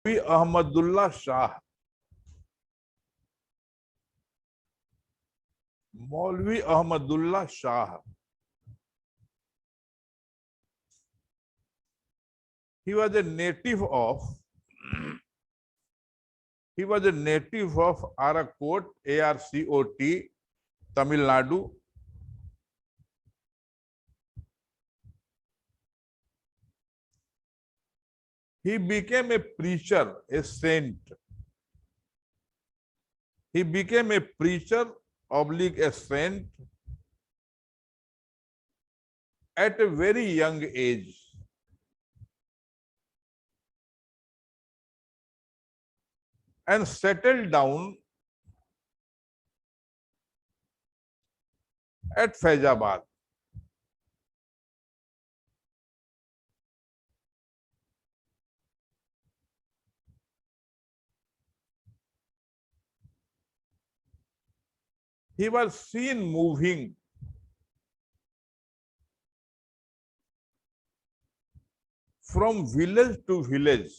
Ahmadullah Shah. Maulvi Ahmadullah Shah. He was a native of Arakot, ARCOT, Tamil Nadu. He became a preacher, a saint. He became a preacher oblique a saint at a very young age. And settled down at Faizabad. He was seen moving from village to village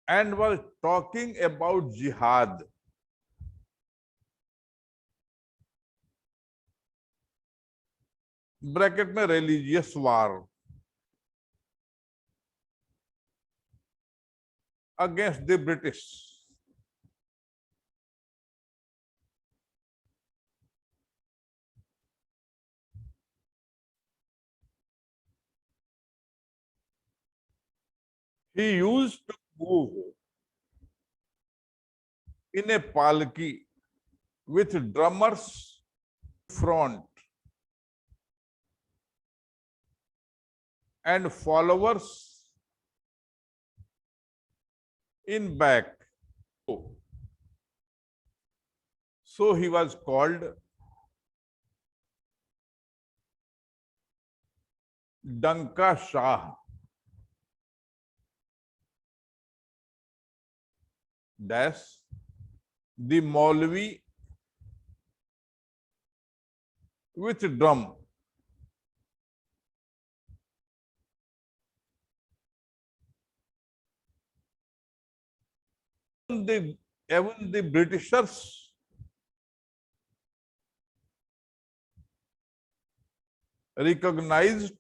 and was talking about jihad. Bracket में religious war against the British. He used to move in a palki with drummers front and followers in back. So he was called Danka Shah. Dash the Maulvi with drum. Even the Britishers recognized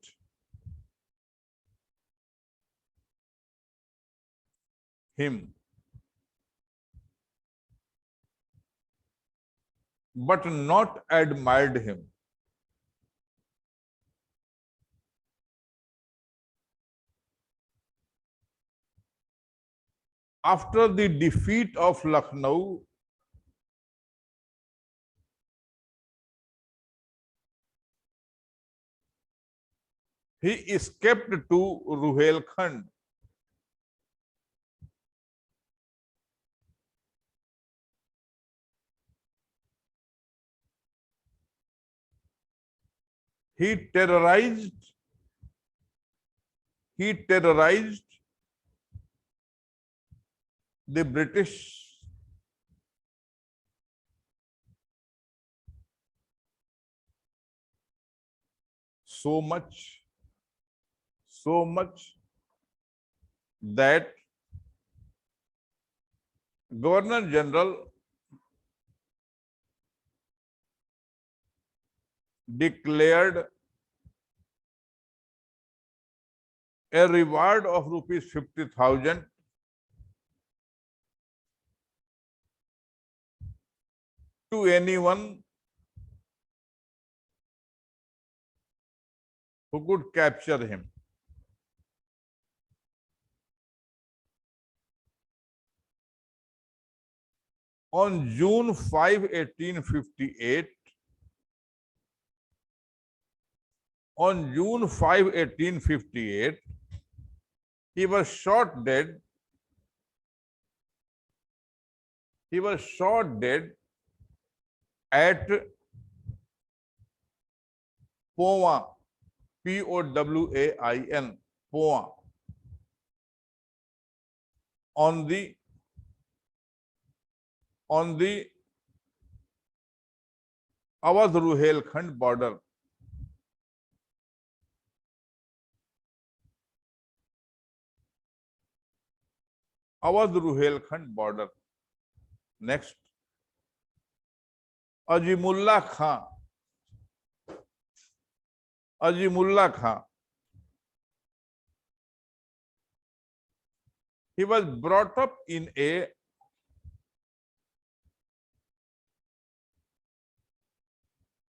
him, but not admired him. After the defeat of Lucknow, he escaped to Ruhelkhand. He terrorized the British so much that Governor General declared a reward of rupees 50,000 to anyone who could capture him. On June 5, 1858, he was shot dead. At Powain, P-O-W-A-I-N, Powain, on the Awadh Ruhelkhand border. Awadh Ruhelkhand border. Next, Azimullah Khan. Azimullah Khan. He was brought up in a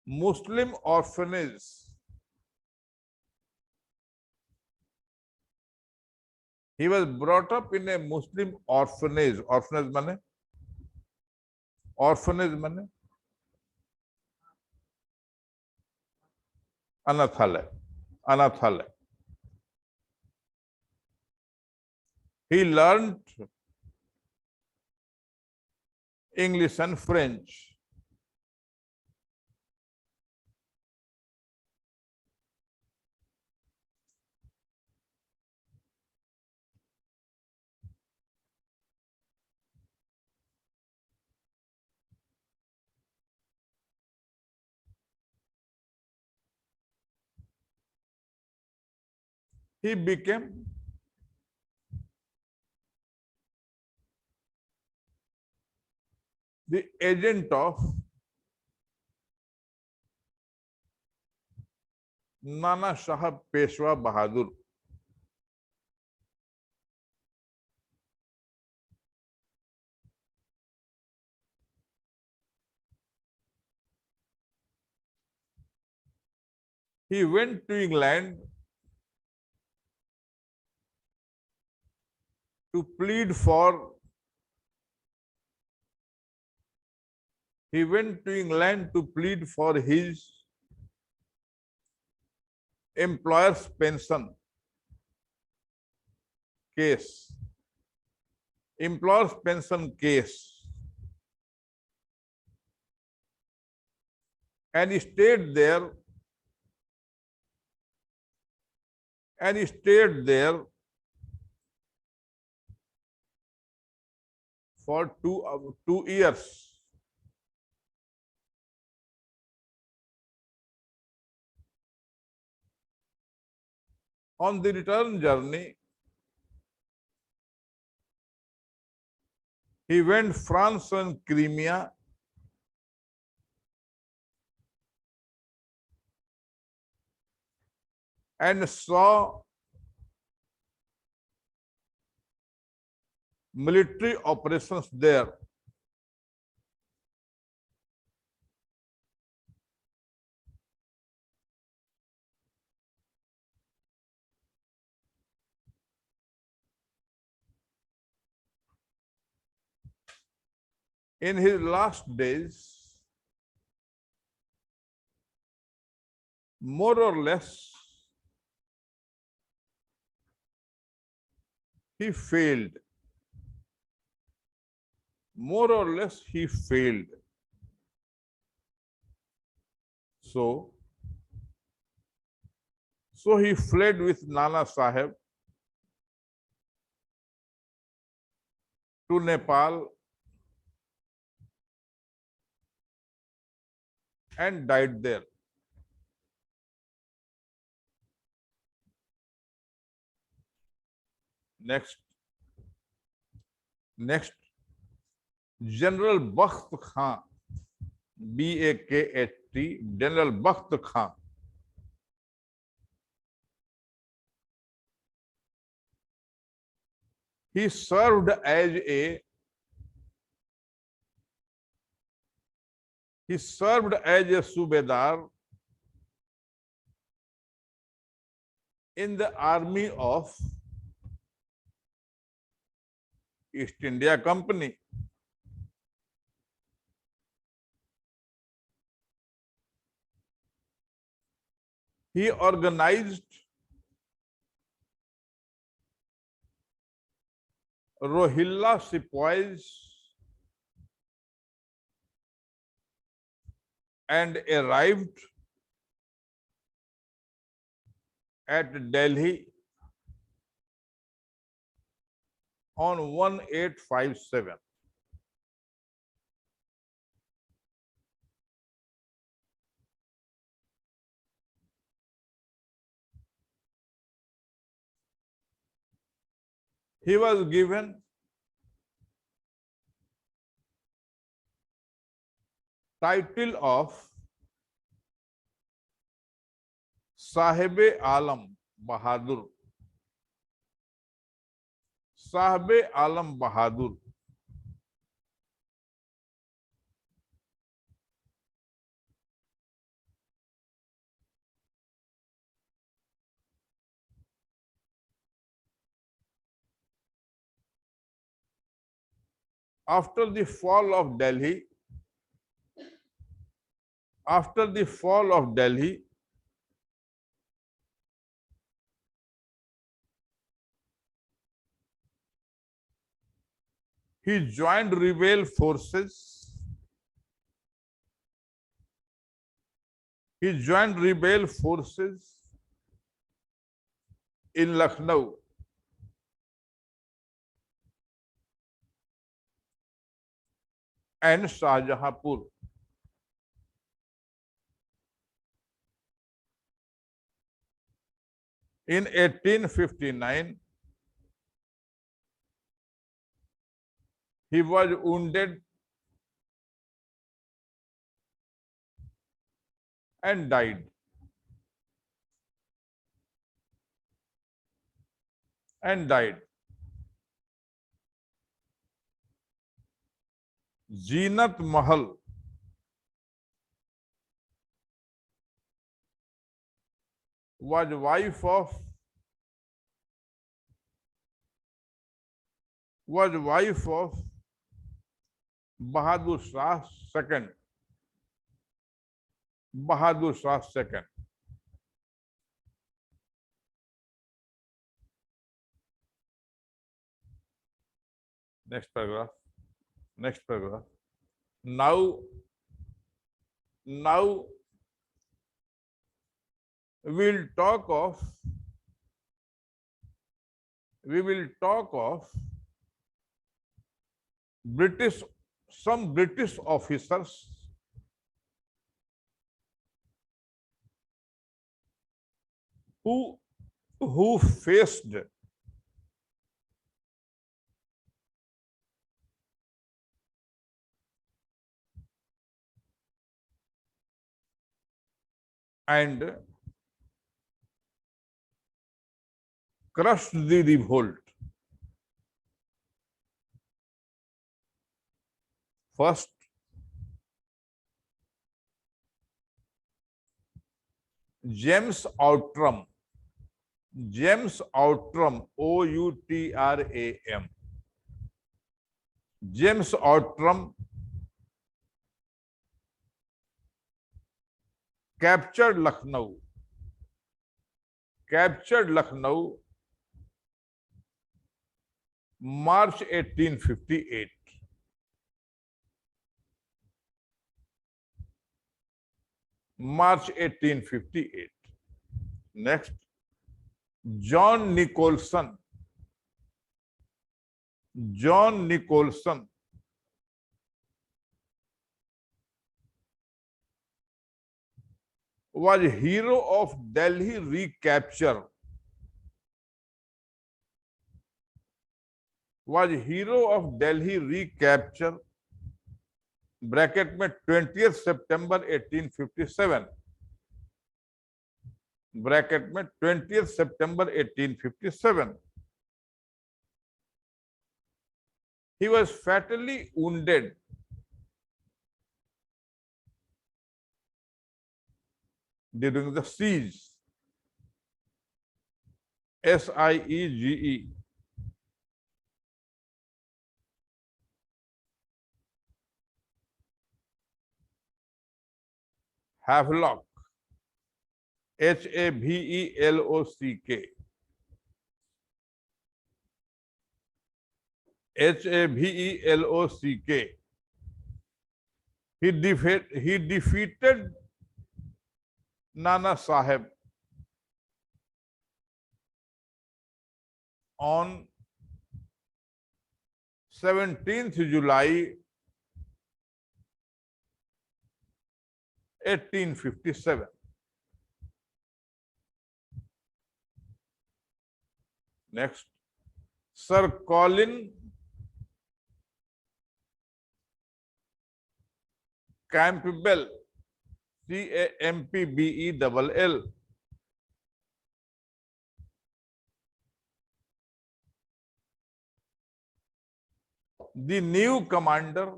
Muslim orphanage. He was brought up in a Muslim orphanage. Orphanage mane? Orphanage mane? Anathalaya. Anathalaya. He learned English and French. He became the agent of Nana Sahib Peshwa Bahadur. He went to England to plead for. He went to England to plead for his employer's pension case. Employer's pension case. And he stayed there. And he stayed there for 2 years. On the return journey, he went France and Crimea, and saw military operations there. In his last days, more or less, he failed. More or less, he failed. So he fled with Nana Sahib to Nepal and died there. Next, General Bakht Khan, B-A-K-H-T, General Bakht Khan. He served as a Subedar in the army of East India Company. He organized Rohilla sepoys and arrived at Delhi on 1857. He was given Title of Sahib Alam Bahadur. Sahib Alam Bahadur. After the fall of Delhi, after the fall of Delhi, he joined rebel forces. He joined rebel forces in Lucknow and Shahjahanpur. In 1859, he was wounded and died. Zeenat Mahal was wife of Bahadur Shah II. Bahadur Shah II. Next paragraph. Next paragraph. Now we will talk of some British officers who faced and crushed the revolt. First, James Outram. James Outram, O-U-T-R-A-M. James Outram captured Lucknow. March 1858. March 1858. Next, John Nicholson. John Nicholson was hero of Delhi recapture. Bracket में 20 सितंबर 1857. Bracket में 20 सितंबर 1857. He was fatally wounded during the siege. SIEGE. Havelock. HAVELOCK. HAVELOCK. He defeated Nana Sahib on 17th July 1857. Next, Sir Colin Campbell, Campbell. The new commander,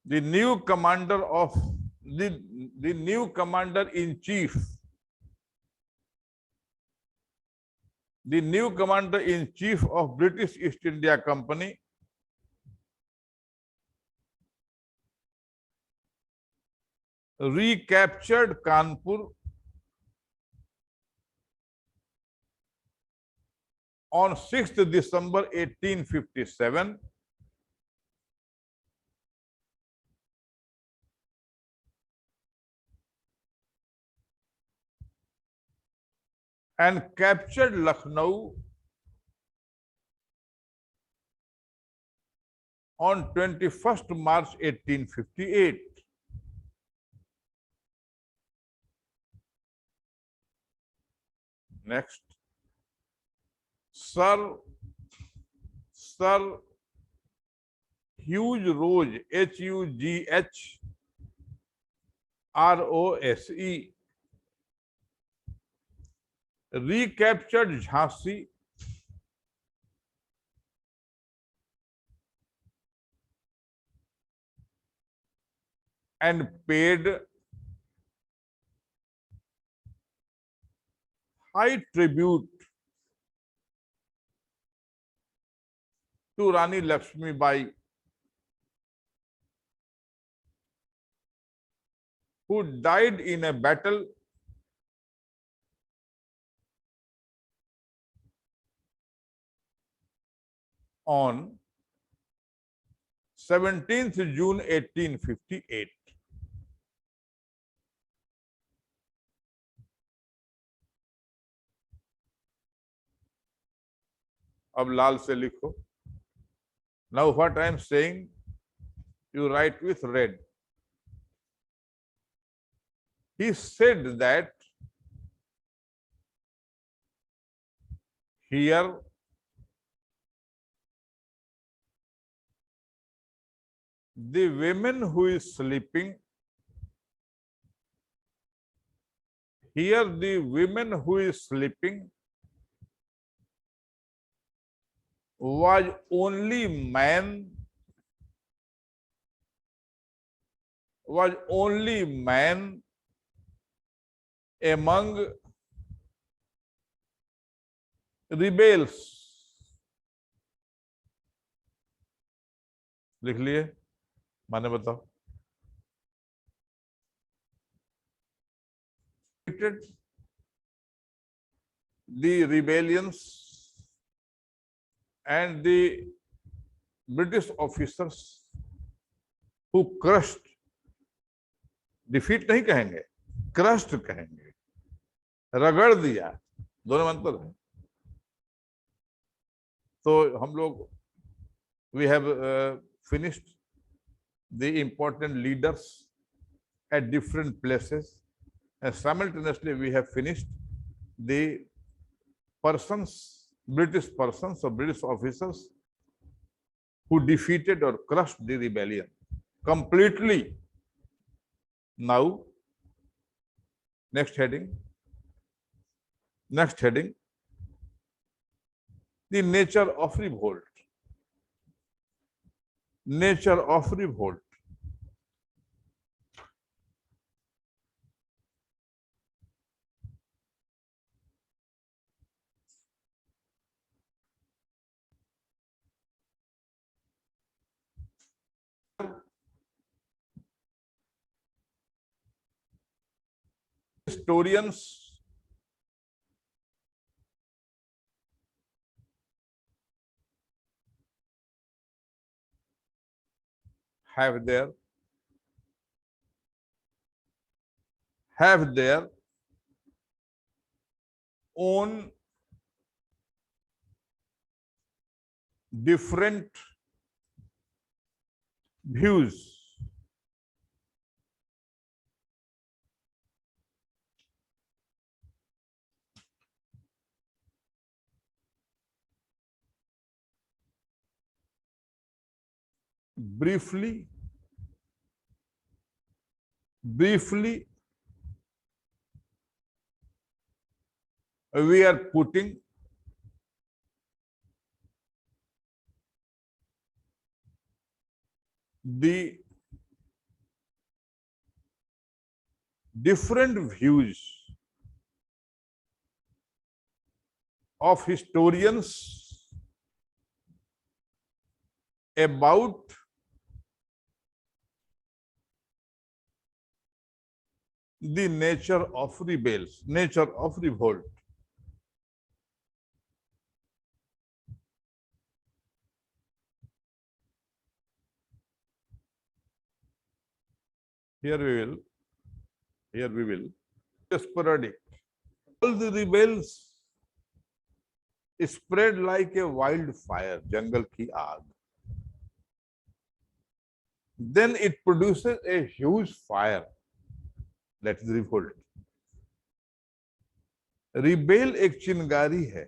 the new commander of the new commander in chief, the new commander in chief of British East India Company recaptured Kanpur on 6th December 1857 and captured Lucknow on 21st March 1858. Next, Sir Hugh Rose, Hugrose, recaptured Jhansi and paid high tribute to Rani Lakshmi Bai, who died in a battle on 17th June 1858. अब लाल से लिखो. Now what I am saying, you write with red. He said that here the woman who is sleeping, here the woman who is sleeping was only man among rebels. लिख लिए, माने बताओ. The rebellions and the British officers who crushed, defeat नहीं कहेंगे, crushed कहेंगे, रगड़ दिया, दोनों में अंतर है. तो हम लोग, we have finished the important leaders at different places, and simultaneously we have finished the persons, British persons or British officers who defeated or crushed the rebellion completely. Now, next heading, the nature of revolt. Nature of revolt. Historians have their own different views. Briefly, Briefly, we are putting the different views of historians about the nature of revolt. Here we will sporadic. All the rebels spread like a wildfire, jungle ki aag. Then it produces a huge fire. That is revolt. Rebel एक चिंगारी है.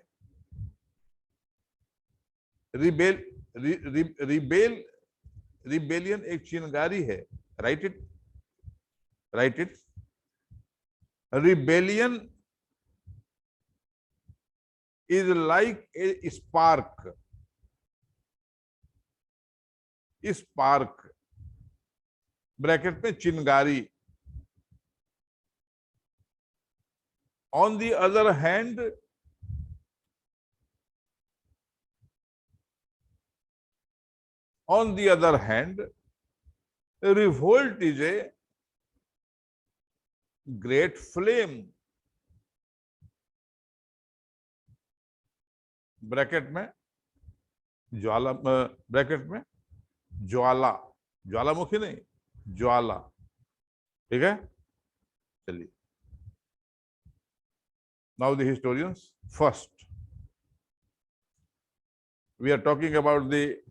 Rebellion एक चिंगारी है. Right it. Rebellion is like a spark. Bracket में चिंगारी. On the other hand, revolt is a great flame. Bracket में ज्वाला, bracket में ज्वाला, ज्वालामुखी नहीं, ज्वाला. ठीक है, चलिए. Now the historians. First, we are talking about the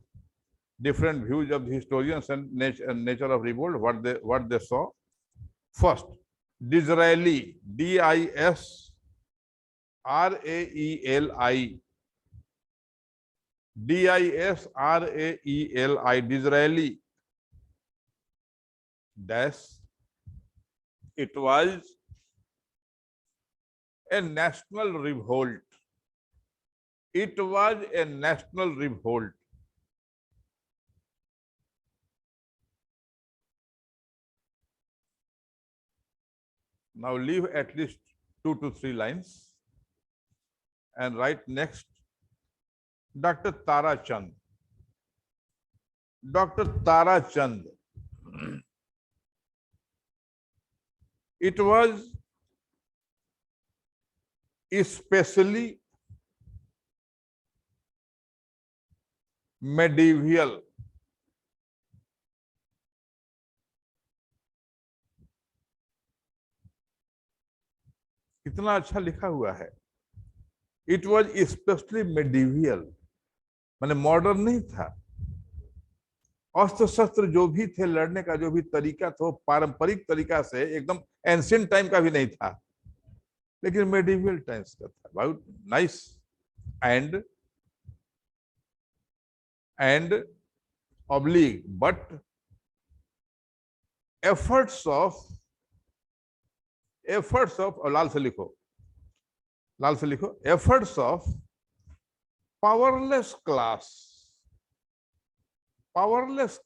different views of the historians and nature of revolt, what they saw. First, Disraeli, Disraeli, dash. It was a national revolt. It was a national revolt. Now leave at least 2 to 3 lines and write next Dr. Tara Chand. Dr. Tara Chand. It was especially medieval. कितना अच्छा लिखा हुआ है. It was especially medieval, माने modern नहीं था. अस्त्र शस्त्र जो भी थे, लड़ने का जो भी तरीका था, पारंपरिक तरीका से एकदम एंशिएंट टाइम का भी नहीं था, लेकिन मेडिवल टाइम्स का था. बहुत nice. And oblique, but efforts of लाल से लिखो, efforts of powerless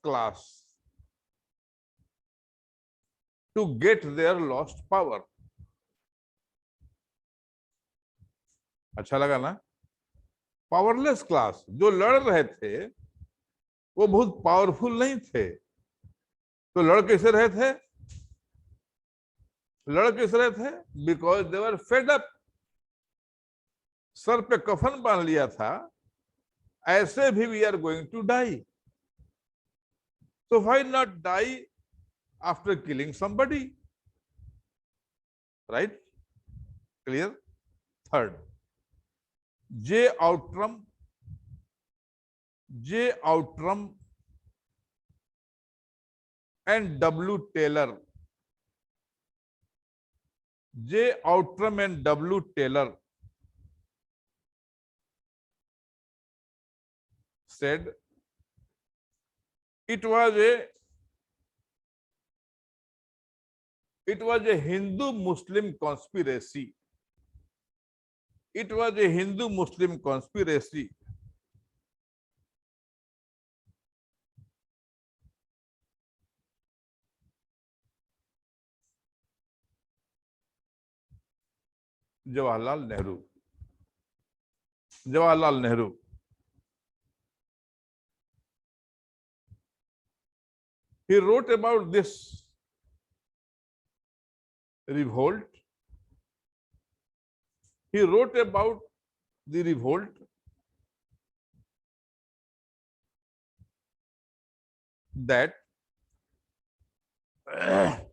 class to get their lost power. अच्छा लगा ना? पावरलेस क्लास जो लड़ रहे थे वो बहुत पावरफुल नहीं थे, तो लड़ कैसे रहे थे? Because they were fed up. सर पे कफन बांध लिया था, ऐसे भी we are going to die, so why not die after killing somebody? Right? Clear? Third, J. Outram and W. Taylor. J. Outram and W. Taylor said it was a It was a Hindu-Muslim conspiracy. It was a Hindu-Muslim conspiracy. Jawaharlal Nehru. Jawaharlal Nehru. He wrote about this revolt. He wrote about the revolt that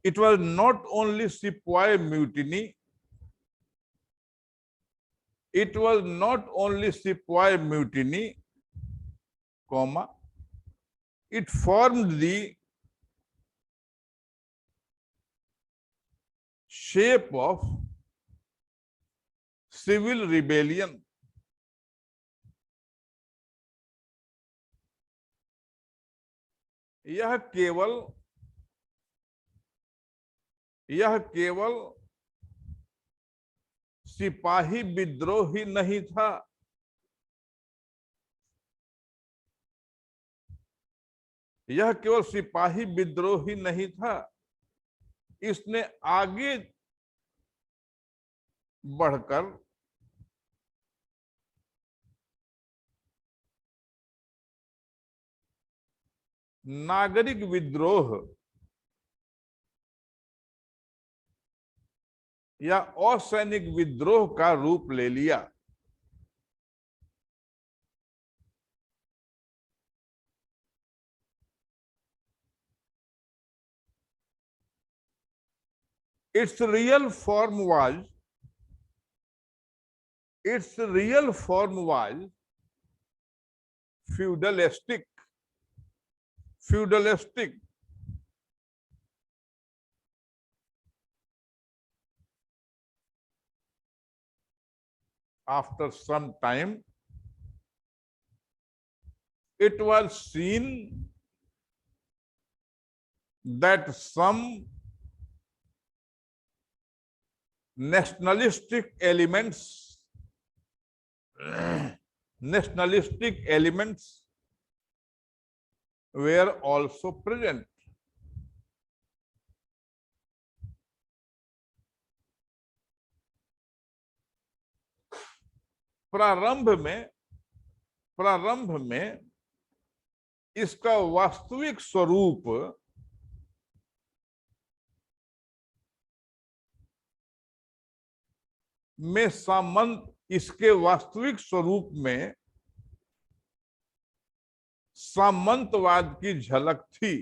it was not only Sepoy mutiny, it was not only Sepoy mutiny, comma, it formed the shape of civil rebellion. यह केवल सिपाही विद्रोह ही नहीं था, यह केवल सिपाही विद्रोह ही नहीं था, इसने आगे बढ़कर नागरिक विद्रोह या असैनिक विद्रोह का रूप ले लिया। Its real form was feudalistic. After some time, it was seen that some nationalistic elements were also present. प्रारंभ में इसका वास्तविक स्वरूप में इसके वास्तविक स्वरूप में सामंतवाद की झलक थी।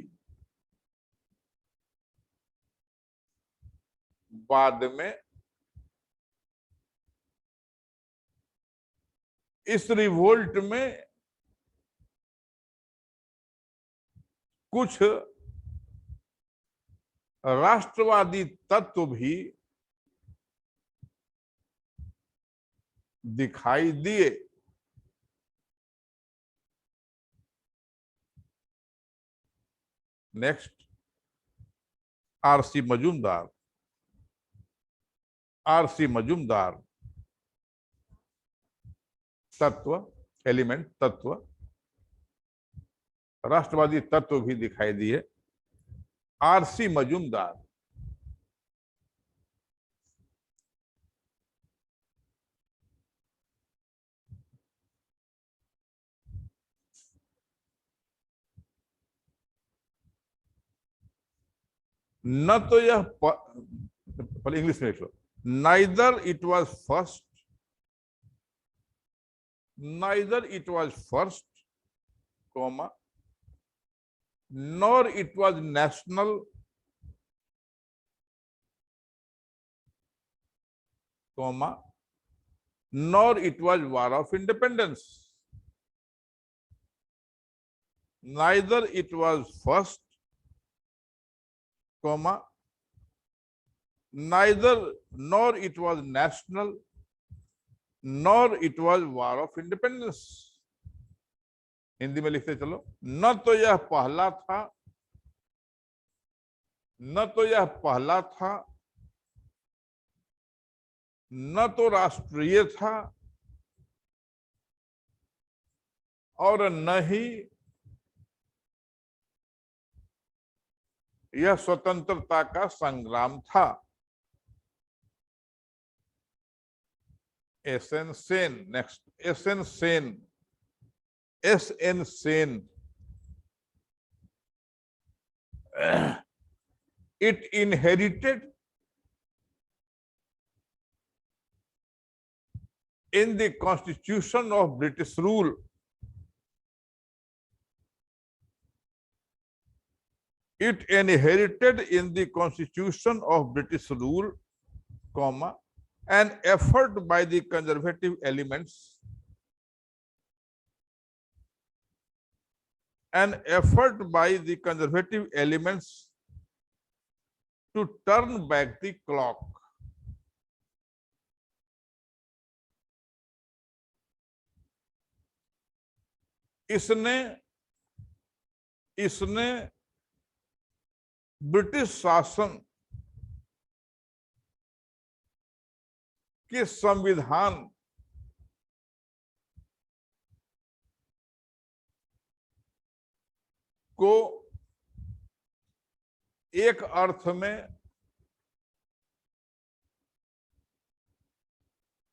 बाद में इस रिवोल्ट में कुछ राष्ट्रवादी तत्व भी दिखाई दिए। नेक्स्ट, आरसी मजूमदार तत्व राष्ट्रवादी तत्व भी दिखाई दिए। आरसी मजूमदार न तो यह पहले इंग्लिश में लिख लो, neither it was first comma, nor it was national, comma, nor it was war of independence. Neither it was first, comma, nor it was national, nor it was war of independence. Hindi में लिखते चलो, न तो यह पहला था, न तो यह पहला था, न तो राष्ट्रीय था, और न ही यह स्वतंत्रता का संग्राम था। SN Sen, next, SN Sen, SN Sen, it inherited in the constitution of British rule it inherited in the constitution of British rule, comma, an effort by the conservative elements, an effort by the conservative elements to turn back the clock. इसने इसने British शासन के संविधान को एक अर्थ में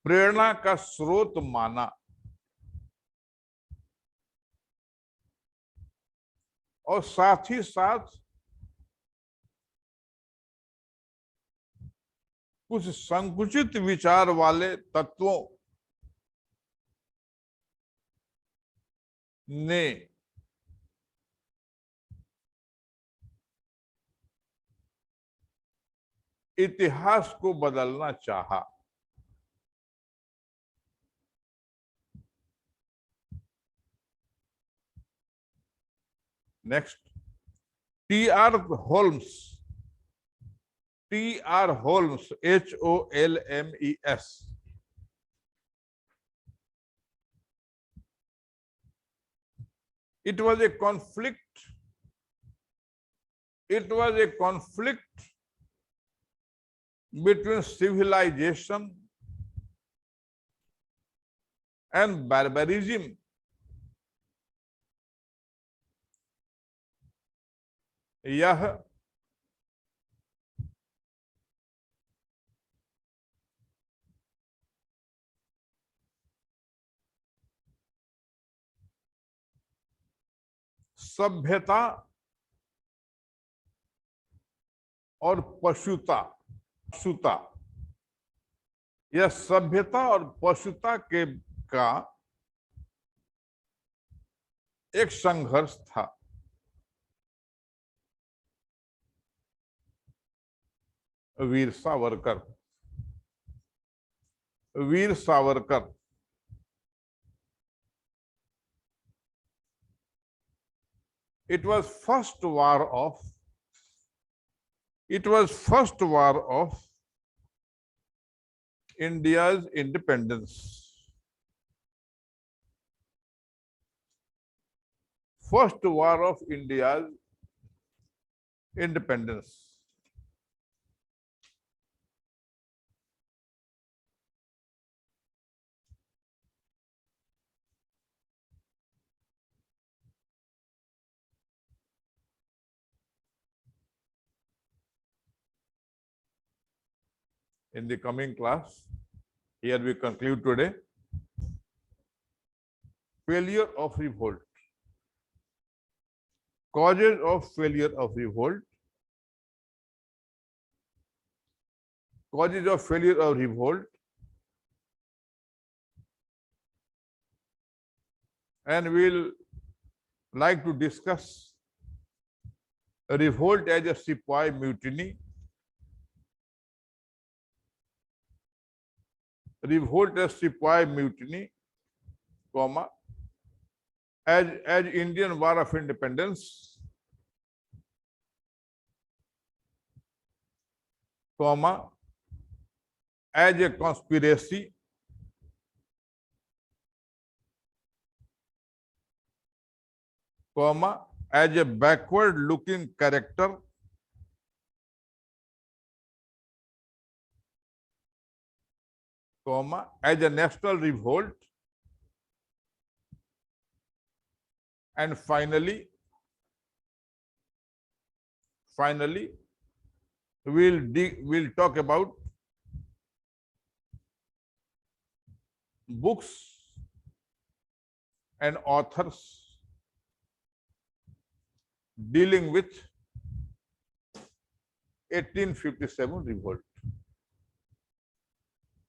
प्रेरणा का स्रोत माना और साथ ही साथ कुछ संकुचित विचार वाले तत्वों ने इतिहास को बदलना चाहा। Next, TR. Holmes, TR. Holmes, HOLMES, it was a conflict between civilization and barbarism. यह सभ्यता और पशुता यह सभ्यता और पशुता के का एक संघर्ष था। Veer Savarkar, Veer Savarkar, it was first war of India's independence. First war of India's independence. In the coming class, here we conclude today. Failure of revolt. Causes of failure of revolt. Causes of failure of revolt. And we'll like to discuss a revolt as a Sepoy mutiny. Revolt as Sepoy mutiny, comma, as Indian War of Independence, comma, as a conspiracy, comma, as a backward looking character, comma, as a national revolt, and finally, we'll talk about books and authors dealing with 1857 revolt.